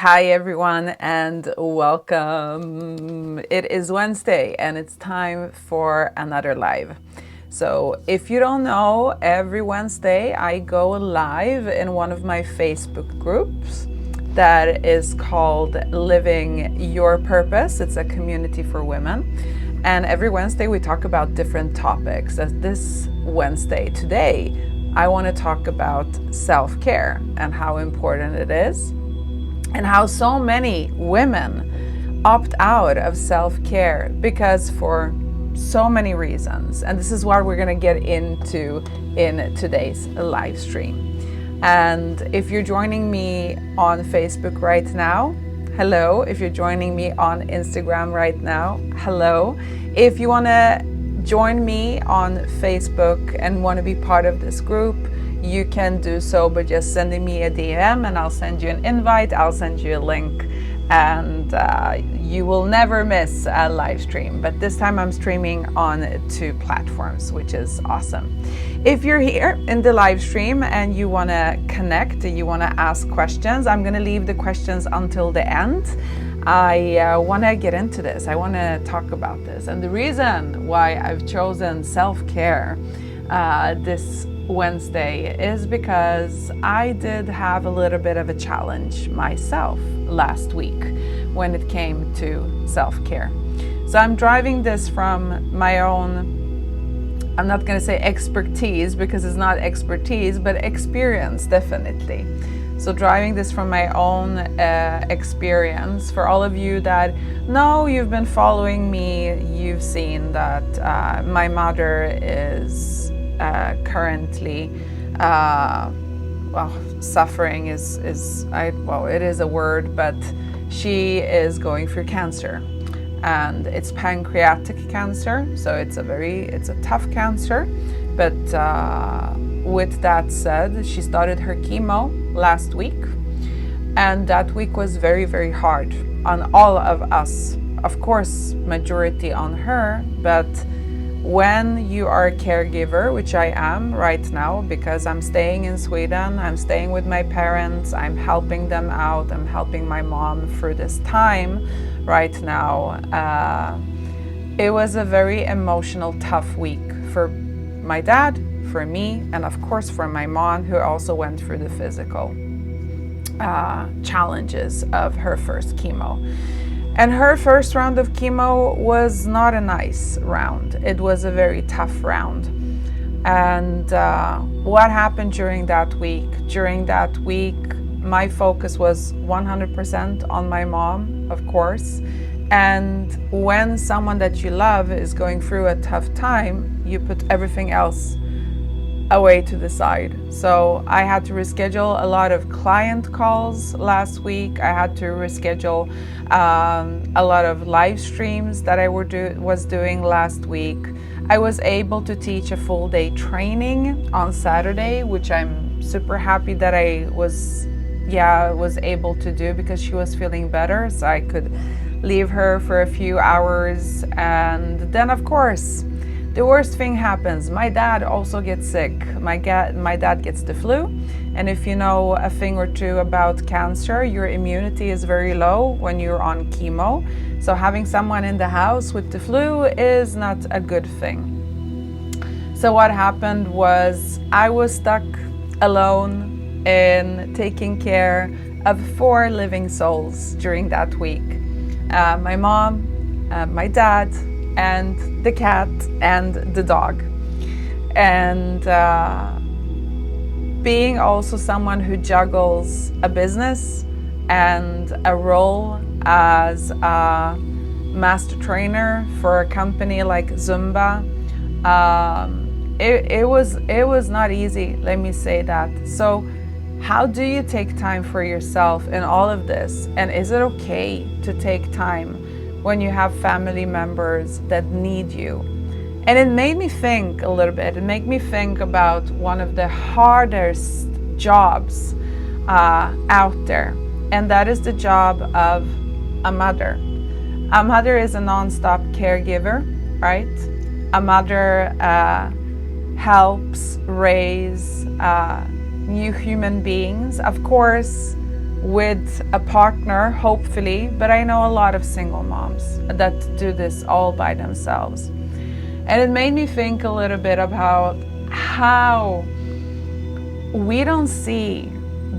Hi everyone and welcome. It is Wednesday and it's time for another live. So if you don't know, every Wednesday I go live in one of my Facebook groups that is called Living Your Purpose. It's a community for women. And every Wednesday we talk about different topics. As this Wednesday today, I want to talk about self-care and how important it is, and how so many women opt out of self-care because for so many reasons. And this is what we're going to get into in today's live stream. And if you're joining me on Facebook right now, hello. If you're joining me on Instagram right now, hello. If you want to join me on Facebook and want to be part of this group, you can do so by just sending me a DM and I'll send you an invite, I'll send you a link, and you will never miss a live stream. But this time I'm streaming on 2 platforms, which is awesome. If you're here in the live stream and you want to connect, you want to ask questions, I'm going to leave the questions until the end. I want to get into this. I want to talk about this. And the reason why I've chosen self-care this Wednesday is because I did have a little bit of a challenge myself last week when it came to self-care. So I'm driving this from my own, I'm not going to say expertise because it's not expertise, but experience definitely. So driving this from my own experience. For all of you that know, you've been following me, you've seen that my mother is currently, suffering it is a word, but she is going through cancer, and it's pancreatic cancer. So it's a tough cancer. But with that said, she started her chemo last week, and that week was very, very hard on all of us. Of course, majority on her, but when you are a caregiver, which I am right now because I'm staying in Sweden, I'm staying with my parents, I'm helping them out, I'm helping my mom through this time right now. It was a very emotional, tough week for my dad, for me, and of course for my mom, who also went through the physical challenges of her first chemo. And her first round of chemo was not a nice round. It was a very tough round. And what happened during that week? During that week, my focus was 100% on my mom, of course. And when someone that you love is going through a tough time, you put everything else away to the side. So I had to reschedule a lot of client calls last week. I had to reschedule a lot of live streams that I was doing last week. I was able to teach a full day training on Saturday, which I'm super happy that I was able to do because she was feeling better, so I could leave her for a few hours. And then of course the worst thing happens. My dad also gets sick. My dad gets the flu. And if you know a thing or two about cancer, your immunity is very low when you're on chemo. So having someone in the house with the flu is not a good thing. So what happened was I was stuck alone in taking care of 4 living souls during that week. My mom, my dad, and the cat and the dog. And being also someone who juggles a business and a role as a master trainer for a company like Zumba, it was not easy, let me say that. So how do you take time for yourself in all of this? And is it okay to take time when you have family members that need you? And it made me think a little bit. It made me think about one of the hardest jobs out there, and that is the job of a mother. A mother is a non-stop caregiver, right? A mother helps raise new human beings. Of course, with a partner, hopefully, but I know a lot of single moms that do this all by themselves. And it made me think a little bit about how we don't see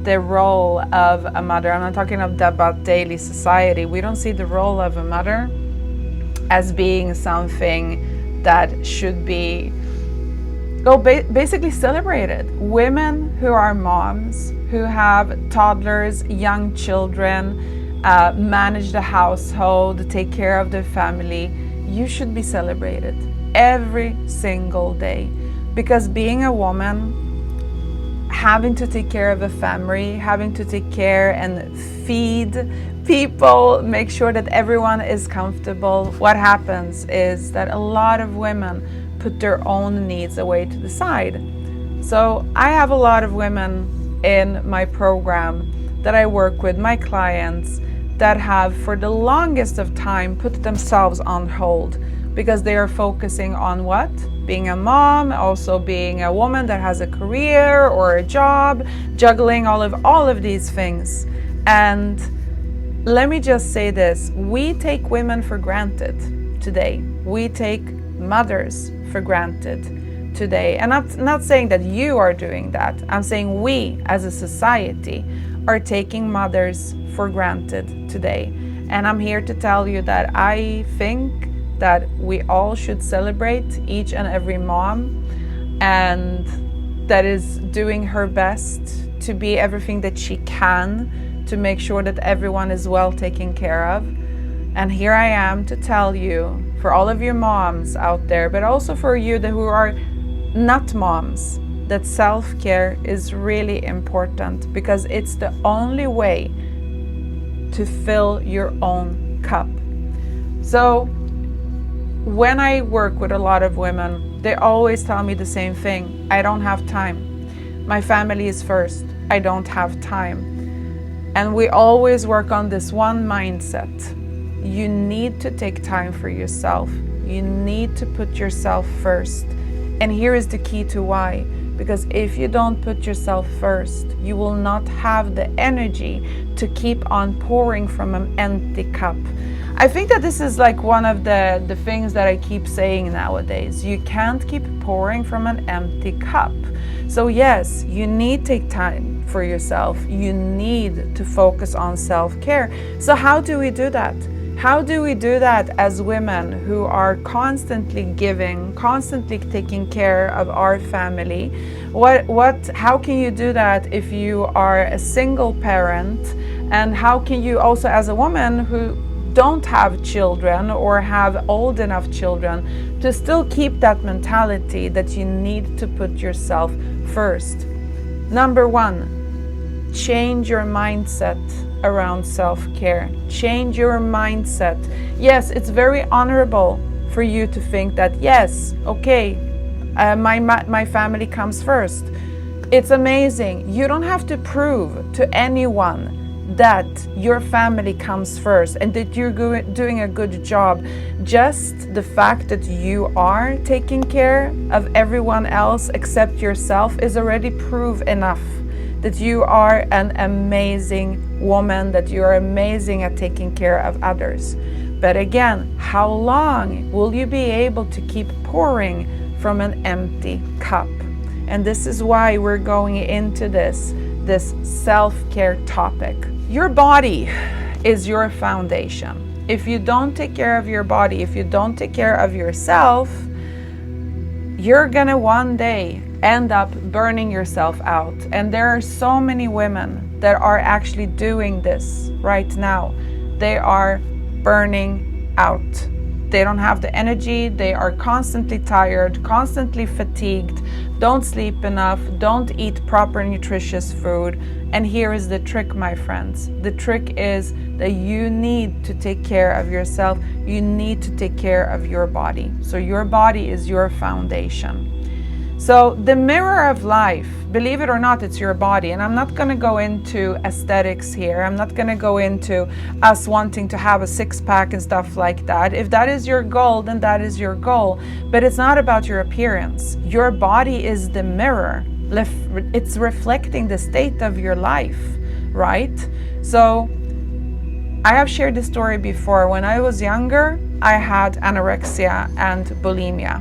the role of a mother. I'm not talking about daily society. We don't see the role of a mother as being something that should be basically celebrated. Women who are moms, who have toddlers, young children, manage the household, take care of their family, you should be celebrated every single day. Because being a woman, having to take care of a family, having to take care and feed people, make sure that everyone is comfortable, what happens is that a lot of women put their own needs away to the side. So I have a lot of women in my program that I work with, my clients, that have for the longest of time put themselves on hold because they are focusing on what? Being a mom, also being a woman that has a career or a job, juggling all of these things. And let me just say this, we take women for granted today. We take mothers for granted today. And I'm not saying that you are doing that. I'm saying we as a society are taking mothers for granted today. And I'm here to tell you that I think that we all should celebrate each and every mom and that is doing her best to be everything that she can to make sure that everyone is well taken care of. And here I am to tell you, for all of your moms out there, but also for you who are not moms, that self-care is really important because it's the only way to fill your own cup. So when I work with a lot of women, they always tell me the same thing. I don't have time. My family is first. I don't have time. And we always work on this one mindset. You need to take time for yourself. You need to put yourself first. And here is the key to why. Because if you don't put yourself first, you will not have the energy to keep on pouring from an empty cup. I think that this is like one of the things that I keep saying nowadays. You can't keep pouring from an empty cup. So yes, you need to take time for yourself. You need to focus on self-care. So how do we do that? How do we do that as women who are constantly giving, constantly taking care of our family? How can you do that if you are a single parent? And how can you also, as a woman who don't have children or have old enough children, to still keep that mentality that you need to put yourself first? Number one, change your mindset around self-care. Change your mindset. Yes, it's very honorable for you to think that, yes, okay, my family comes first. It's amazing. You don't have to prove to anyone that your family comes first and that you're doing a good job. Just the fact that you are taking care of everyone else except yourself is already proof enough that you are an amazing woman, that you are amazing at taking care of others. But again, how long will you be able to keep pouring from an empty cup? And this is why we're going into this self-care topic. Your body is your foundation. If you don't take care of your body, if you don't take care of yourself, you're gonna one day end up burning yourself out. And there are so many women that are actually doing this right now. They are burning out. They don't have the energy, they are constantly tired, constantly fatigued, don't sleep enough, don't eat proper nutritious food. And here is the trick, my friends. The trick is that you need to take care of yourself. You need to take care of your body. So your body is your foundation. So the mirror of life, believe it or not, it's your body. And I'm not going to go into aesthetics here. I'm not going to go into us wanting to have a six-pack and stuff like that. If that is your goal, then that is your goal. But it's not about your appearance. Your body is the mirror. It's reflecting the state of your life. right? So I have shared this story before. When I was younger, I had anorexia and bulimia.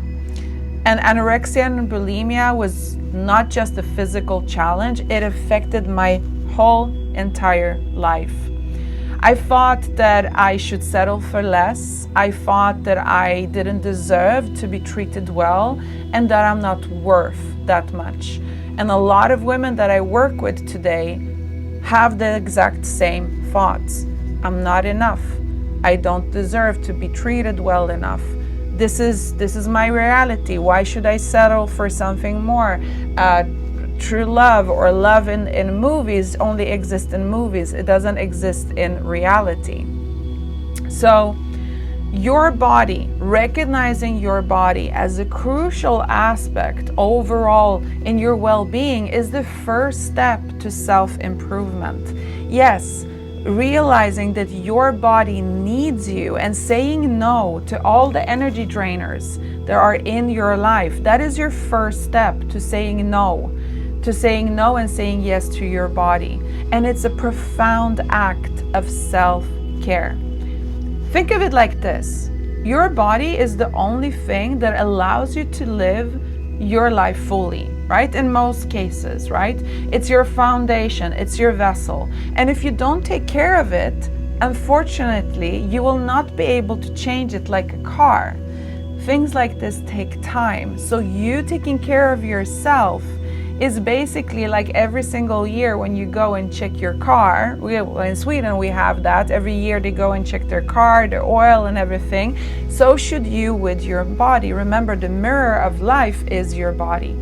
And anorexia and bulimia was not just a physical challenge, it affected my whole entire life. I thought that I should settle for less. I thought that I didn't deserve to be treated well and that I'm not worth that much. And a lot of women that I work with today have the exact same thoughts. I'm not enough. I don't deserve to be treated well enough. This is my reality. Why should I settle for something more? True love or love in movies only exists in movies. It doesn't exist in reality. So your body, recognizing your body as a crucial aspect overall in your well-being is the first step to self-improvement. Yes, realizing that your body needs you and saying no to all the energy drainers that are in your life, that is your first step to saying no and saying yes to your body. And it's a profound act of self-care. Think of it like this. Your body is the only thing that allows you to live your life fully, right? In most cases, right? It's your foundation, it's your vessel. And if you don't take care of it, unfortunately, you will not be able to change it like a car. Things like this take time. So you taking care of yourself is basically like every single year when you go and check your car. In Sweden we have that. Every year they go and check their car, their oil and everything. So should you with your body. Remember, the mirror of life is your body.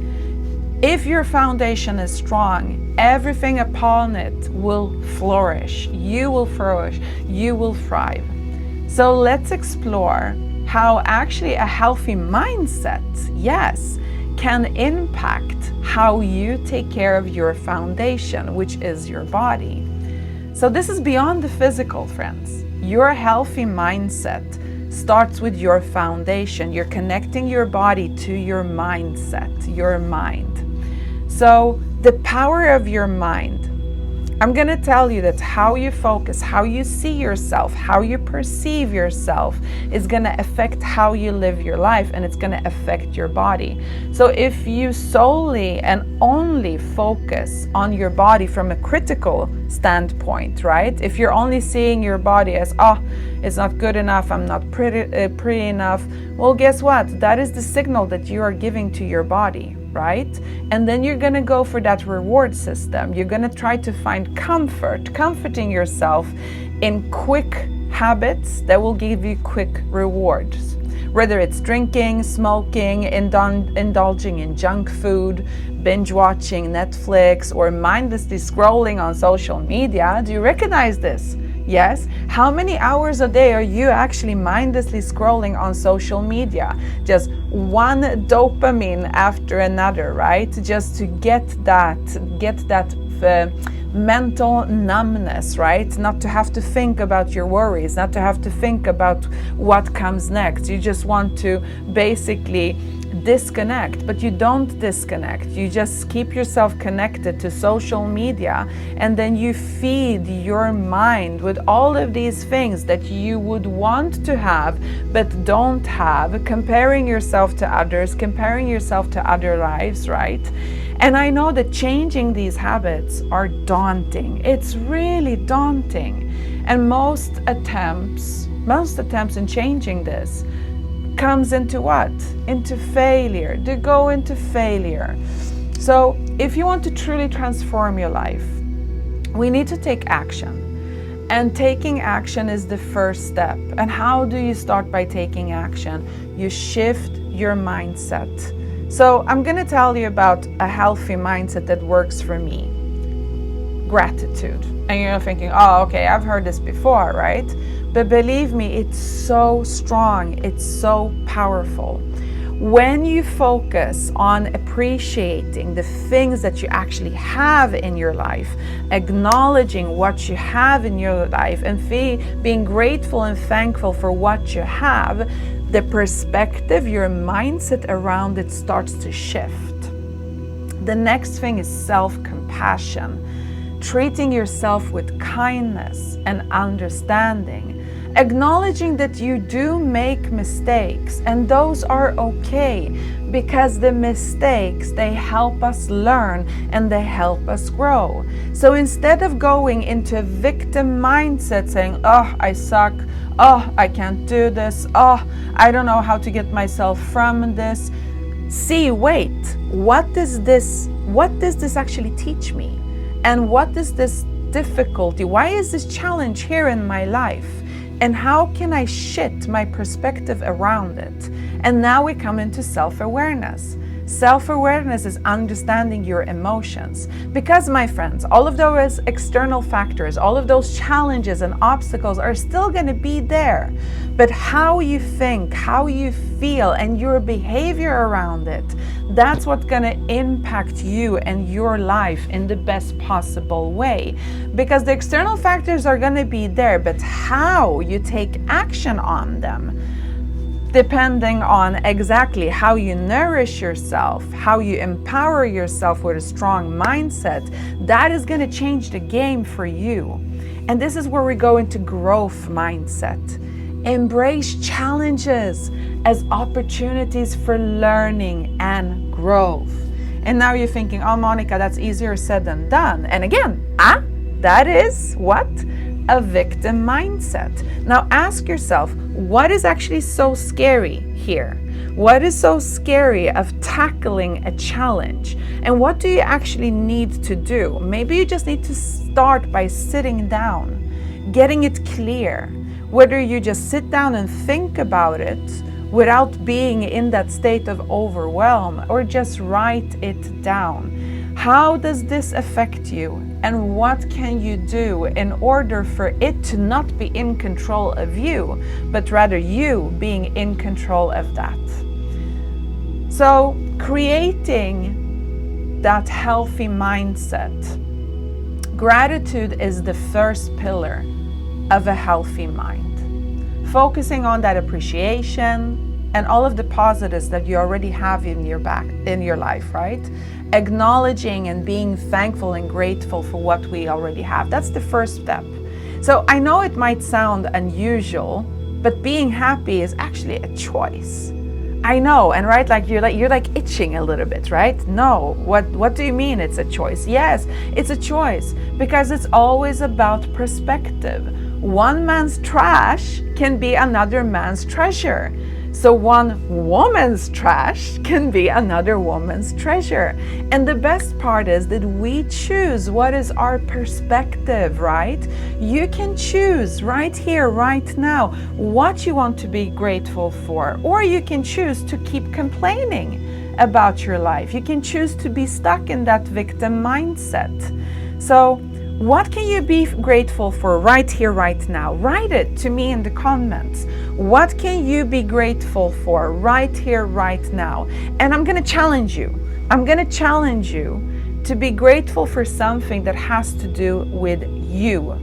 If your foundation is strong, everything upon it will flourish. You will flourish. You will thrive. So let's explore how actually a healthy mindset, yes, can impact how you take care of your foundation, which is your body. So this is beyond the physical, friends. Your healthy mindset starts with your foundation. You're connecting your body to your mindset, your mind. So the power of your mind, I'm going to tell you that how you focus, how you see yourself, how you perceive yourself is going to affect how you live your life, and it's going to affect your body. So if you solely and only focus on your body from a critical standpoint, right? If you're only seeing your body as, oh, it's not good enough, I'm not pretty enough, well, guess what? That is the signal that you are giving to your body, right? And then you're going to go for that reward system. You're going to try to find comforting yourself in quick habits that will give you quick rewards. Whether it's drinking, smoking, indulging in junk food, binge watching Netflix, or mindlessly scrolling on social media. Do you recognize this? Yes. How many hours a day are you actually mindlessly scrolling on social media? Just one dopamine after another, right? Just to get that mental numbness, right? Not to have to think about your worries, not to have to think about what comes next. You just want to basically disconnect, but you don't disconnect. You just keep yourself connected to social media, and then you feed your mind with all of these things that you would want to have but don't have, comparing yourself to others, comparing yourself to other lives, right? And I know that changing these habits are daunting. It's really daunting. And most attempts in changing this comes into what? Into failure. They go into failure. So if you want to truly transform your life, we need to take action. And taking action is the first step. And how do you start by taking action? You shift your mindset. So I'm going to tell you about a healthy mindset that works for me. Gratitude. And you're thinking, oh, okay, I've heard this before, right? But believe me, it's so strong. It's so powerful. When you focus on appreciating the things that you actually have in your life, acknowledging what you have in your life, and being grateful and thankful for what you have, the perspective, your mindset around it starts to shift. The next thing is self-compassion. treating yourself with kindness and understanding, acknowledging that you do make mistakes, and those are okay, because the mistakes, they help us learn and they help us grow. So instead of going into a victim mindset saying, oh, I suck, oh, I can't do this, oh, I don't know how to get myself from this, see, wait, what does this actually teach me? And what is this difficulty? Why is this challenge here in my life? And how can I shift my perspective around it? And now we come into self-awareness. Self-awareness is understanding your emotions. Because, my friends, all of those external factors, all of those challenges and obstacles are still going to be there. But how you think, how you feel, and your behavior around it, that's what's going to impact you and your life in the best possible way. Because the external factors are going to be there, but how you take action on them, depending on exactly how you nourish yourself, how you empower yourself with a strong mindset, that is going to change the game for you. And this is where we go into growth mindset. Embrace challenges as opportunities for learning and growth. And now you're thinking, oh, Monica, that's easier said than done. And again, that is what? A victim mindset. Now ask yourself, what is actually so scary here? What is so scary of tackling a challenge? And what do you actually need to do? Maybe you just need to start by sitting down, getting it clear. Whether you just sit down and think about it without being in that state of overwhelm, or just write it down. How does this affect you? And what can you do in order for it to not be in control of you, but rather you being in control of that? So creating that healthy mindset. Gratitude is the first pillar of a healthy mind. Focusing on that appreciation and all of the positives that you already have in your life, right? Acknowledging and being thankful and grateful for what we already have. That's the first step. So I know it might sound unusual, but being happy is actually a choice. I know, and right, you're like itching a little bit, right? No, what do you mean it's a choice? Yes, it's a choice, because it's always about perspective. One man's trash can be another man's treasure. So one woman's trash can be another woman's treasure. And the best part is that we choose what is our perspective, right? You can choose right here, right now, what you want to be grateful for. Or you can choose to keep complaining about your life. You can choose to be stuck in that victim mindset. So what can you be grateful for right here, right now? Write it to me in the comments. What can you be grateful for right here, right now? And I'm going to challenge you. I'm going to challenge you to be grateful for something that has to do with you.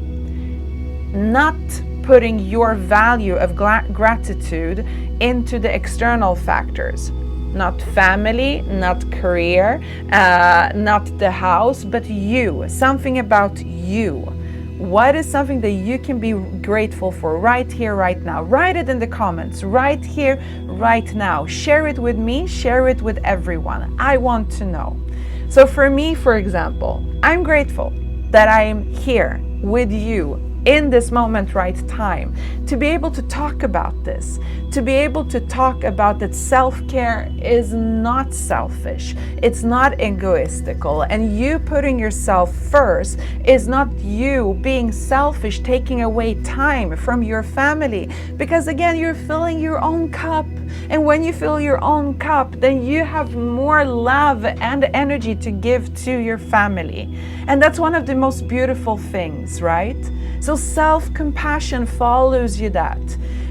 Not putting your value of gratitude into the external factors. Not family, not career, not the house, but you. Something about you. What is something that you can be grateful for right here, right now? Write it in the comments, right here, right now. Share it with me, share it with everyone. I want to know. So for me, for example, I'm grateful that I'm here with you in this moment, right time, to be able to talk about this, to be able to talk about that self-care is not selfish, it's not egoistical, and you putting yourself first is not you being selfish, taking away time from your family, because again, you're filling your own cup, and when you fill your own cup, then you have more love and energy to give to your family, and that's one of the most beautiful things, right? So self-compassion follows you that.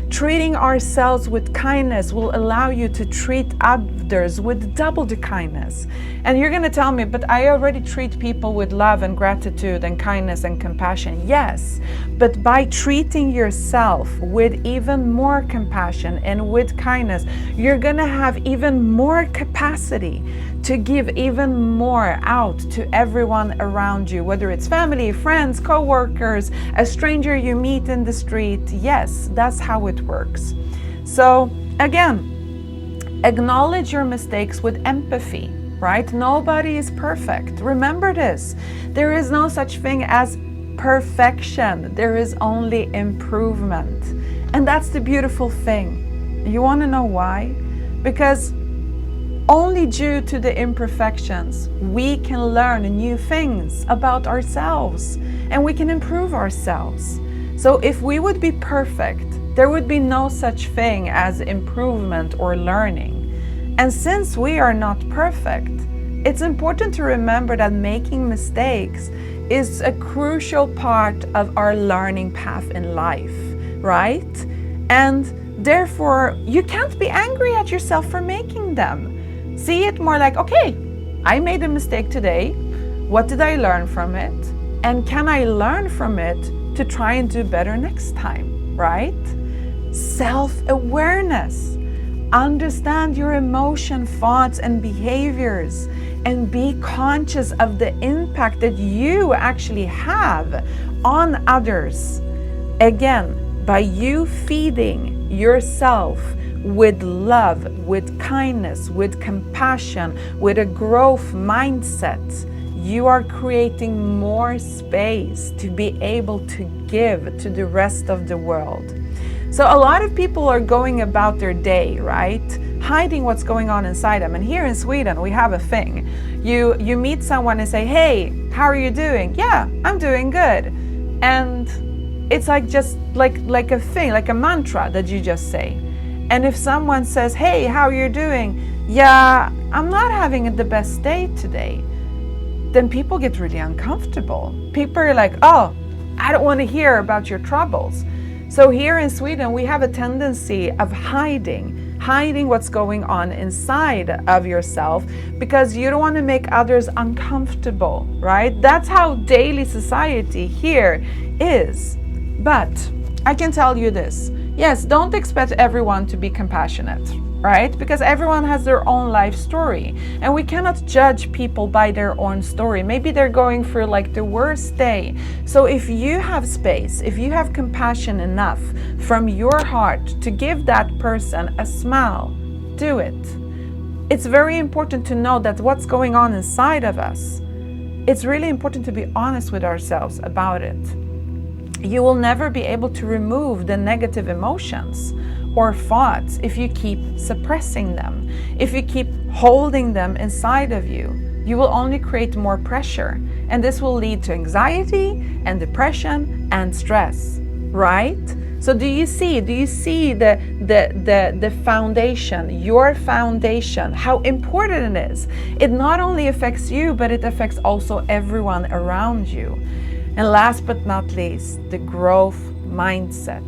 Treating ourselves with kindness will allow you to treat others with double the kindness. And you're going to tell me, but I already treat people with love and gratitude and kindness and compassion. Yes, but by treating yourself with even more compassion and with kindness, you're going to have even more capacity to give even more out to everyone around you, whether it's family, friends, co-workers, a stranger you meet in the street. Yes, that's how it works. So again, acknowledge your mistakes with empathy, right? Nobody is perfect. Remember this. There is no such thing as perfection. There is only improvement. And that's the beautiful thing. You want to know why? Because only due to the imperfections, we can learn new things about ourselves and we can improve ourselves. So if we would be perfect, there would be no such thing as improvement or learning. And since we are not perfect, it's important to remember that making mistakes is a crucial part of our learning path in life, right? And therefore, you can't be angry at yourself for making them. See it more like, okay, I made a mistake today. What did I learn from it? And can I learn from it to try and do better next time, right? Self-awareness. Understand your emotion, thoughts, and behaviors, and be conscious of the impact that you actually have on others. Again, by you feeding yourself with love, with kindness, with compassion, with a growth mindset, you are creating more space to be able to give to the rest of the world. So a lot of people are going about their day, right? Hiding what's going on inside them. And here in Sweden, we have a thing. You meet someone and say, hey, how are you doing? Yeah, I'm doing good. And it's like just like a thing, like a mantra that you just say. And if someone says, hey, how are you doing? Yeah, I'm not having the best day today. Then people get really uncomfortable. People are like, oh, I don't want to hear about your troubles. So here in Sweden, we have a tendency of hiding what's going on inside of yourself because you don't want to make others uncomfortable, right? That's how daily society here is. But I can tell you this. Yes, don't expect everyone to be compassionate, right? Because everyone has their own life story and we cannot judge people by their own story. Maybe they're going through like the worst day. So if you have space, if you have compassion enough from your heart to give that person a smile, do it. It's very important to know that what's going on inside of us, it's really important to be honest with ourselves about it. You will never be able to remove the negative emotions or thoughts if you keep suppressing them. If you keep holding them inside of you, you will only create more pressure. And this will lead to anxiety and depression and stress, right? So do you see the foundation, your foundation, how important it is? It not only affects you, but it affects also everyone around you. And last but not least, the growth mindset.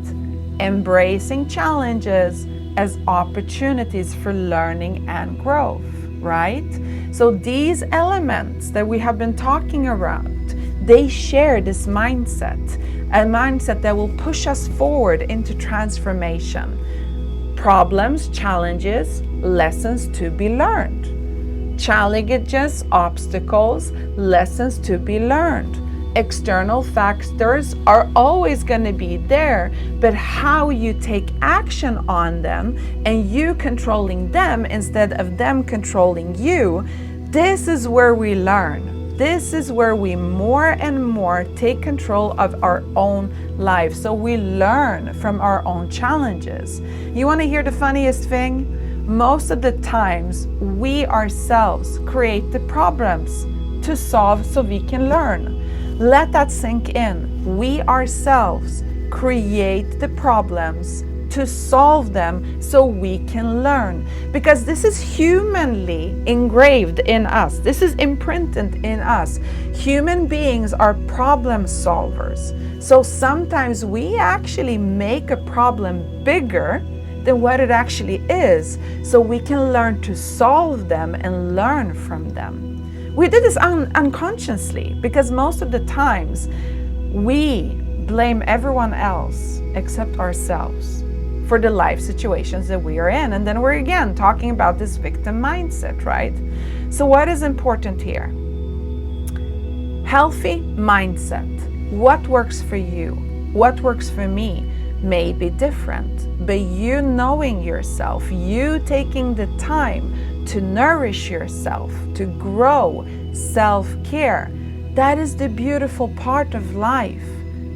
Embracing challenges as opportunities for learning and growth, right? So these elements that we have been talking around, they share this mindset, a mindset that will push us forward into transformation. Problems, challenges, lessons to be learned. Challenges, obstacles, lessons to be learned. External factors are always going to be there, but how you take action on them and you controlling them instead of them controlling you, this is where we learn. This is where we more and more take control of our own life. So we learn from our own challenges. You want to hear the funniest thing? Most of the times we ourselves create the problems to solve so we can learn. Let that sink in. We ourselves create the problems to solve them so we can learn. Because this is humanly engraved in us. This is imprinted in us. Human beings are problem solvers. So sometimes we actually make a problem bigger than what it actually is, so we can learn to solve them and learn from them. We did this unconsciously because most of the times we blame everyone else except ourselves for the life situations that we are in. And then we're again talking about this victim mindset, right? So what is important here? Healthy mindset. What works for you? What works for me may be different, but you knowing yourself, you taking the time to nourish yourself, to grow, self-care, that is the beautiful part of life.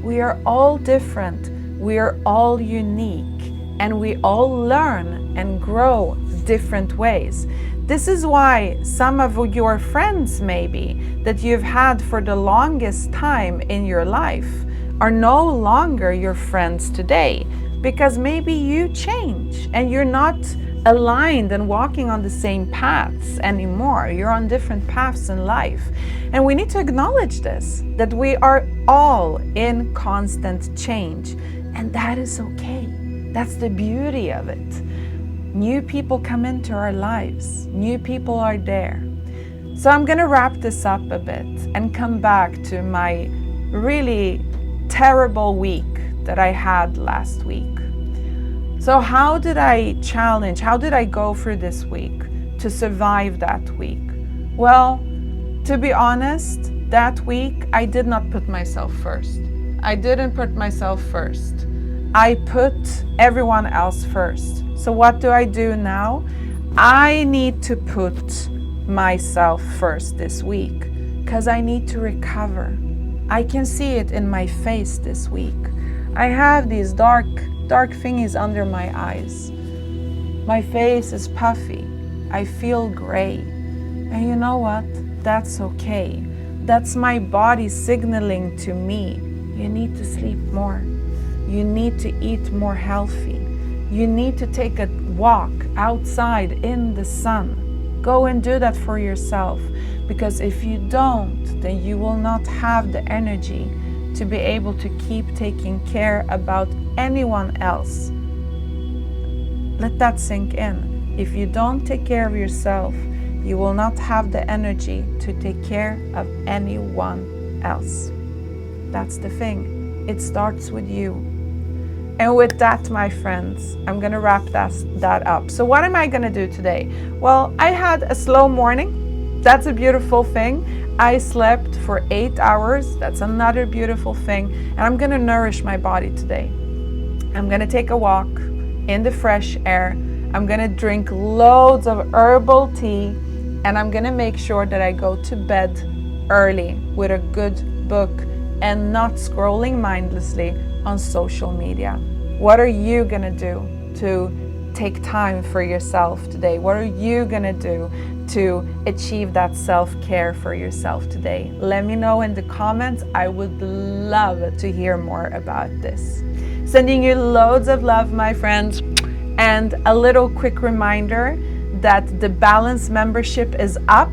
We are all different, we are all unique, and we all learn and grow different ways. This is why some of your friends maybe that you've had for the longest time in your life are no longer your friends today, because maybe you change and you're not aligned and walking on the same paths anymore. You're on different paths in life. And we need to acknowledge this, that we are all in constant change, and that is okay. That's the beauty of it. New people come into our lives. New people are there. So I'm going to wrap this up a bit and come back to my really terrible week that I had last week. So how did I go through this week to survive that week? Well, to be honest, that week I did not put myself first. I didn't put myself first. I put everyone else first. So what do I do now? I need to put myself first this week because I need to recover. I can see it in my face this week. I have these dark thingies under my eyes. My face is puffy. I feel gray. And you know what? That's okay. That's my body signaling to me, you need to sleep more. You need to eat more healthy. You need to take a walk outside in the sun. Go and do that for yourself, because if you don't, then you will not have the energy to be able to keep taking care about anyone else. Let that sink in. If you don't take care of yourself, you will not have the energy to take care of anyone else. That's the thing. It starts with you. And with that, my friends, I'm going to wrap that up. So what am I going to do today? Well, I had a slow morning. That's a beautiful thing. I slept for 8 hours. That's another beautiful thing. And I'm going to nourish my body today. I'm going to take a walk in the fresh air. I'm going to drink loads of herbal tea. And I'm going to make sure that I go to bed early with a good book and not scrolling mindlessly on social media. What are you going to do to take time for yourself today? What are you going to do to achieve that self-care for yourself today? Let me know in the comments. I would love to hear more about this. Sending you loads of love, my friends. And a little quick reminder that the BLNC membership is up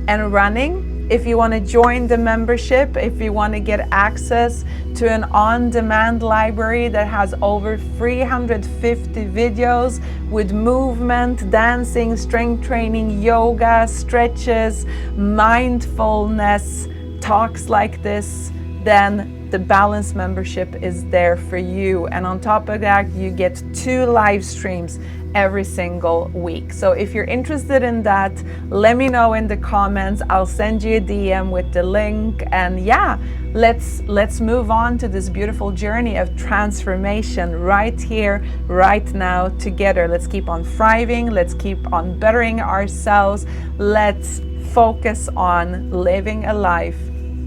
and running. If you want to join the membership, if you want to get access to an on-demand library that has over 350 videos with movement, dancing, strength training, yoga, stretches, mindfulness, talks like this, then the BLNC membership is there for you. And on top of that, you get 2 live streams every single week. So if you're interested in that, let me know in the comments. I'll send you a DM with the link. And yeah, let's move on to this beautiful journey of transformation right here, right now, together. Let's keep on thriving. Let's keep on bettering ourselves. Let's focus on living a life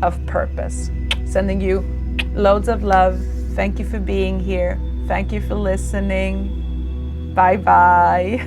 of purpose. Sending you loads of love. Thank you for being here. Thank you for listening. Bye-bye.